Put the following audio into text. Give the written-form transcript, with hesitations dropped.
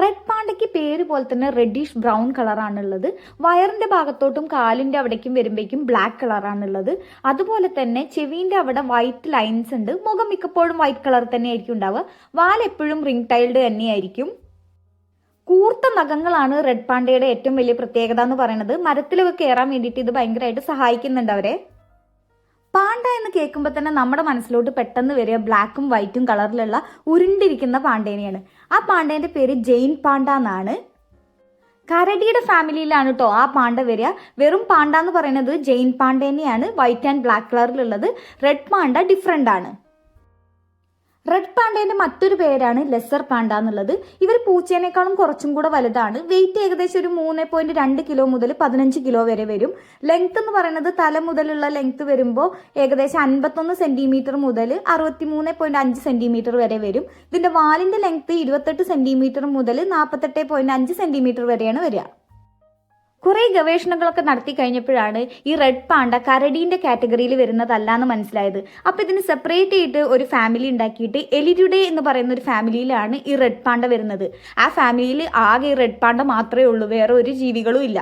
Red പാണ്ടയ്ക്ക് പേര് പോലെ തന്നെ റെഡിഷ് ബ്രൗൺ കളറാണുള്ളത്. വയറിന്റെ ഭാഗത്തോട്ടും കാലിന്റെ അവിടേക്കും വരുമ്പോഴേക്കും ബ്ലാക്ക് കളറാണുള്ളത്. അതുപോലെ തന്നെ ചെവിന്റെ അവിടെ വൈറ്റ് ലൈൻസ് ഉണ്ട്. മുഖം മിക്കപ്പോഴും വൈറ്റ് കളർ തന്നെ ആയിരിക്കും ഉണ്ടാവുക. വാൽ എപ്പോഴും റിംഗ് ടൈൽഡ് തന്നെയായിരിക്കും. കൂർത്ത നഖങ്ങളാണ് റെഡ് പാണ്ടയുടെ ഏറ്റവും വലിയ പ്രത്യേകത എന്ന് പറയുന്നത്. മരത്തിലൊക്കെ കയറാൻ വേണ്ടിയിട്ട് ഇത് ഭയങ്കരമായിട്ട് സഹായിക്കുന്നുണ്ട് അവരെ. പാണ്ട എന്ന് കേൾക്കുമ്പോൾ തന്നെ നമ്മുടെ മനസ്സിലോട്ട് പെട്ടെന്ന് വരിക ബ്ലാക്കും വൈറ്റും കളറിലുള്ള ഉരുണ്ടിരിക്കുന്ന പാണ്ടേനെയാണ്. ആ പാണ്ടേന്റെ പേര് ജെയിൻ പാണ്ട എന്നാണ്. കരടിയുടെ ഫാമിലിയിലാണ് കേട്ടോ ആ പാണ്ട വരിക. വെറും പാണ്ട എന്ന് പറയുന്നത് ജെയിൻ പാണ്ടേനെയാണ്. വൈറ്റ് ആൻഡ് ബ്ലാക്ക് കളറിലുള്ളത്. റെഡ് പാണ്ട ഡിഫറെൻ്റ് ആണ്. റെഡ് പാണ്ടേന്റെ മറ്റൊരു പേരാണ് ലെസർ പാണ്ട എന്നുള്ളത്. ഇവർ പൂച്ചേനേക്കാളും കുറച്ചും കൂടെ വലുതാണ്. വെയിറ്റ് ഏകദേശം ഒരു 3.2 കിലോ മുതൽ 15 കിലോ വരെ വരും. ലെങ്ത് എന്ന് പറയുന്നത് തല മുതലുള്ള ലെങ്ത് വരുമ്പോൾ ഏകദേശം 51 സെന്റിമീറ്റർ മുതൽ 63.5 സെന്റിമീറ്റർ വരെ വരും. ഇതിന്റെ വാലിന്റെ ലെങ്ത് 28 സെന്റിമീറ്റർ മുതൽ 48.5 സെന്റിമീറ്റർ വരെയാണ് വരിക. കുറേ ഗവേഷണങ്ങളൊക്കെ നടത്തി കഴിഞ്ഞപ്പോഴാണ് ഈ റെഡ് പാണ്ട കരടീൻ്റെ കാറ്റഗറിയിൽ വരുന്നതല്ല എന്ന് മനസ്സിലായത്. അപ്പോൾ ഇതിന് സെപ്പറേറ്റ് ആയിട്ട് ഒരു ഫാമിലി ഉണ്ടാക്കിയിട്ട് എലിരുഡേ എന്ന് പറയുന്ന ഒരു ഫാമിലിയിലാണ് ഈ റെഡ് പാണ്ട വരുന്നത്. ആ ഫാമിലിയിൽ ആകെ ഈ റെഡ് പാണ്ട മാത്രമേ ഉള്ളൂ, വേറെ ഒരു ജീവികളും ഇല്ല.